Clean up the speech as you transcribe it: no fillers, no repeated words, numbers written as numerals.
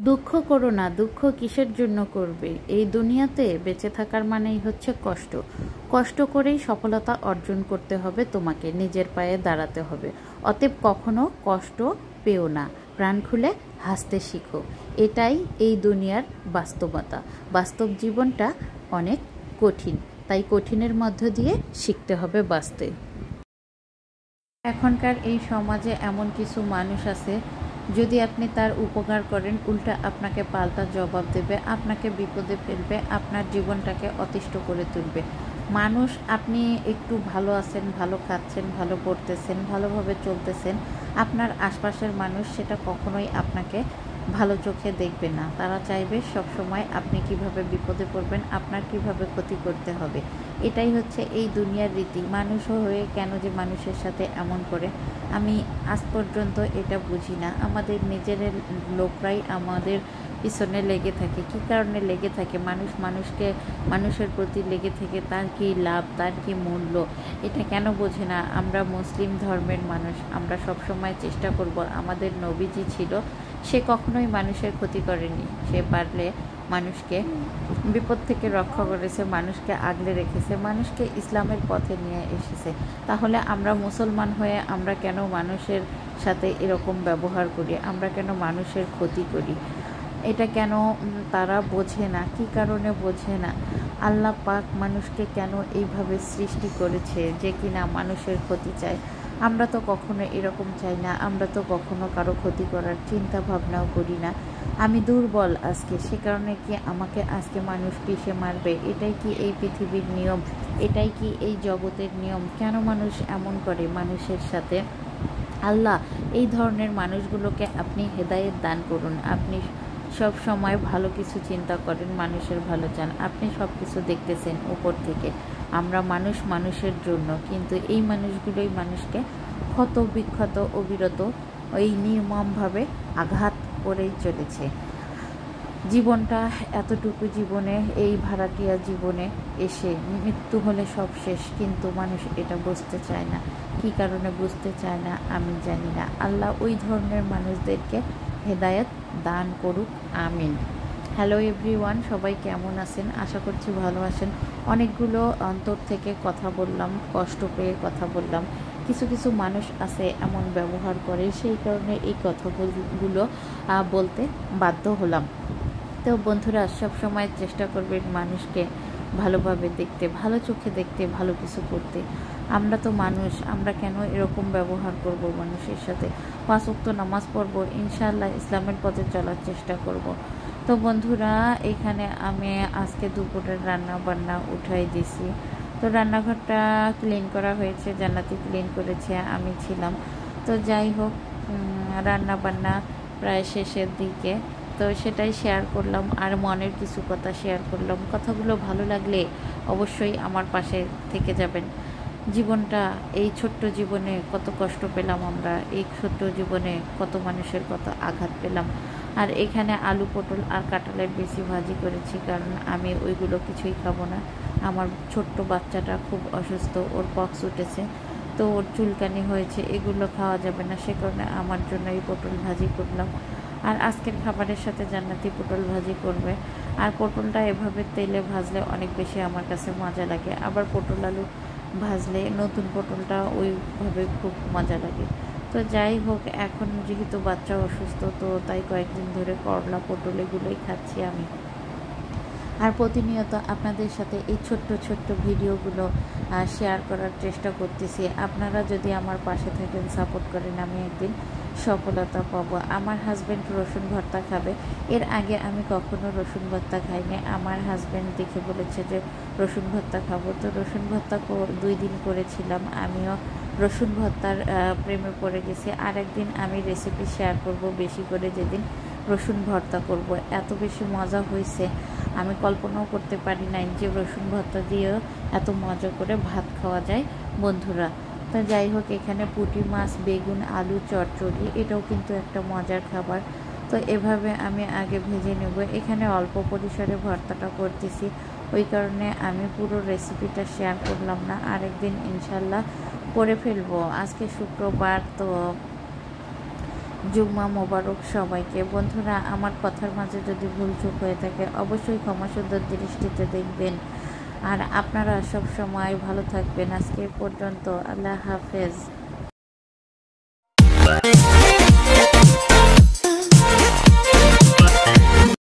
দুঃখ করো না, দুঃখ কিসের জন্য করবে? এই দুনিয়াতে বেঁচে থাকার মানেই হচ্ছে কষ্ট। কষ্ট করেই সফলতা অর্জন করতে হবে, তোমাকে নিজের পায়ে দাঁড়াতে হবে। অতএব কখনো কষ্ট পেও না, প্রাণ খুলে হাসতে শিখো। এটাই এই দুনিয়ার বাস্তবতা। বাস্তব জীবনটা অনেক কঠিন, তাই কঠিনের মধ্য দিয়ে শিখতে হবে বাঁচতে। এখনকার এই সমাজে এমন কিছু মানুষ আছে, যদি আপনি তার উপকার করেন উল্টা আপনাকে পাল্টা জবাব দেবে, আপনাকে বিপদে ফেলবে, আপনার জীবনটাকে অতিষ্ঠ করে তুলবে। মানুষ, আপনি একটু ভালো আছেন, ভালো খাচ্ছেন, ভালো পড়তেছেন, ভালোভাবে চলতেছেন, আপনার আশপাশের মানুষ সেটা কখনোই আপনাকে ভালো চোখে দেখবে না। তারা চাইবে সবসময় আপনি কিভাবে বিপদে পড়বেন, আপনার কিভাবে ক্ষতি করতে হবে। এটাই হচ্ছে এই দুনিয়ার রীতি। মানুষ হয়ে কেন যে মানুষের সাথে এমন করে, আমি আজ পর্যন্ত এটা বুঝি না। আমাদের নিজের লোকরাই আমাদের পিছনে লেগে থাকে। কী কারণে লেগে থাকে? মানুষের প্রতি লেগে থেকে তার কী লাভ, তার কী মূল্য, এটা কেন বোঝে না? আমরা মুসলিম ধর্মের মানুষ, আমরা সবসময় চেষ্টা করব। আমাদের নবীজি ছিল, সে কখনোই মানুষের ক্ষতি করেনি। সে পারলে মানুষকে বিপদ থেকে রক্ষা করেছে, মানুষকে আগলে রেখেছে, মানুষকে ইসলামের পথে নিয়ে এসেছে। তাহলে আমরা মুসলমান হয়ে আমরা কেন মানুষের সাথে এরকম ব্যবহার করি? আমরা কেন মানুষের ক্ষতি করি? এটা কেন তারা বোঝে না? কী কারণে বোঝে না? আল্লাহ পাক মানুষকে কেন এইভাবে সৃষ্টি করেছে যে কিনা মানুষের ক্ষতি চায়? আমরা তো কখনো এরকম চাই না। আমরা তো কখনো কারো ক্ষতি করার চিন্তা ভাবনাও করি না। আমি দুর্বল আজকে, সে কারণে কি আমাকে আজকে মানুষ পিষে মারবে? এটাই কি এই পৃথিবীর নিয়ম? এটাই কি এই জগতের নিয়ম? কেন মানুষ এমন করে মানুষের সাথে? আল্লাহ এই ধরনের মানুষগুলোকে আপনি হেদায়েত দান করুন। আপনি সব সময় ভালো কিছু চিন্তা করেন, মানুষের ভালো চান। আপনি সব কিছু দেখতেছেন উপর থেকে। আমরা মানুষ মানুষের জন্য, কিন্তু এই মানুষগুলোই মানুষকে ক্ষত বিক্ষত অবিরত ওই নির্মমভাবে আঘাত করেই চলেছে। জীবনটা এতটুকু জীবনে, এই ভাড়াটিয়া জীবনে এসে মৃত্যু হলে সব শেষ, কিন্তু মানুষ এটা বুঝতে চায় না। কী কারণে বুঝতে চায় না আমি জানি না। আল্লাহ ওই ধরনের মানুষদেরকে হেদায়েত দান করুক, আমিন। হ্যালো এভরিওয়ান, সবাই কেমন আছেন? আশা করছি ভালো আছেন। অনেকগুলো অন্তর থেকে কথা বললাম, কষ্ট পেয়ে কথা বললাম। কিছু কিছু মানুষ আছে এমন ব্যবহার করে, সেই কারণে এই কথাগুলো বলতে বাধ্য হলাম। তো বন্ধুরা, সব সময় চেষ্টা করবেন মানুষকে ভালোভাবে দেখতে, ভালো চোখে দেখতে, ভালো কিছু করতে। আমরা তো মানুষ, আমরা কেন এরকম ব্যবহার করব মানুষের সাথে? 5 ওয়াক্ত নামাজ পড়ব, ইনশাআল্লাহ ইসলামের পথে চলার চেষ্টা করব। তো বন্ধুরা, এখানে আমি আজকে দুপুরের রান্না বান্না উঠাই দিছি। তো রান্নাঘরটা ক্লিন করা হয়েছে, জান্নাতি ক্লিন করেছে, আমি ছিলাম। তো যাই হোক, রান্না বান্না প্রায় শেষের দিকে, তো সেটাই শেয়ার করলাম, আর মনের কিছু কথা শেয়ার করলাম। কথাগুলো ভালো লাগলে অবশ্যই আমার পাশে থেকে যাবেন। জীবনটা, এই ছোট্ট জীবনে কত কষ্ট পেলাম আমরা, এই ছোট্ট জীবনে কত মানুষের কত আঘাত পেলাম। আর এখানে আলু পটল আর কাঁঠালের বেশি ভাজি করেছি, কারণ আমি ওইগুলো কিছুই খাবো না। আমার ছোট্ট বাচ্চাটা খুব অসুস্থ, ওর পক্স উঠেছে, তো ওর চুলকানি হয়েছে, এগুলো খাওয়া যাবে না। সে কারণে আমার জন্য এই পটল ভাজি করলাম। আর আজকের খাবারের সাথে জান্নাতি পটল ভাজি করবে। আর পটলটা এভাবে তেলে ভাজলে অনেক বেশি আমার কাছে মজা লাগে। আবার পটল আলু ভাজলে নতুন পটলটা ওইভাবে খুব মজা লাগে। তো যাই হোক, এখন যেহেতু বাচ্চা অসুস্থ, তো তাই কয়েকদিন ধরে করলা পটল এগুলোই খাচ্ছি আমি। আর প্রতিনিয়ত আপনাদের সাথে এই ছোট্ট ছোট্ট ভিডিওগুলো শেয়ার করার চেষ্টা করতেছি। আপনারা যদি আমার পাশে থাকেন, সাপোর্ট করেন, আমি একদিন সফলতা পাবো। আমার হাজব্যান্ড রসুন ভর্তা খাবে। এর আগে আমি কখনো রসুন ভর্তা খাইনি। আমার হাজব্যান্ড দেখে বলেছে যে রসুন ভর্তা খাবো। তো রসুন ভর্তা 2 দিন করেছিলাম। আমিও রসুন ভর্তার প্রেমে পড়ে গেছি। আর একদিন আমি রেসিপি শেয়ার করব বেশি করে, যেদিন রসুন ভর্তা করব। এত বেশি মজা হয়েছে, আমি কল্পনাও করতে পারি নাই যে রসুন ভর্তা দিয়েও এত মজা করে ভাত খাওয়া যায় বন্ধুরা। তো যাই হোক, এখানে পুঁটি মাছ, বেগুন, আলু চচ্চড়ি, এটাও কিন্তু একটা মজার খাবার। তো এভাবে আমি আগে ভেজে নেব। এখানে অল্প পরিসরে ভর্তাটা করতেছি, ওই কারণে আমি পুরো রেসিপিটা শেয়ার করলাম না। আরেকদিন ইনশাল্লাহ করে ফেলবো। আজকে শুক্রবার, তো জুম্মা মোবারক সবাইকে। বন্ধুরা, আমার কথার মাঝে যদি ভুলচুক হয়ে থাকে অবশ্যই ক্ষমা সুন্দর দৃষ্টিতে দেখবেন। আর আপনারা সব সময় ভালো থাকবেন। আজকে পর্যন্ত, আল্লাহ হাফেজ।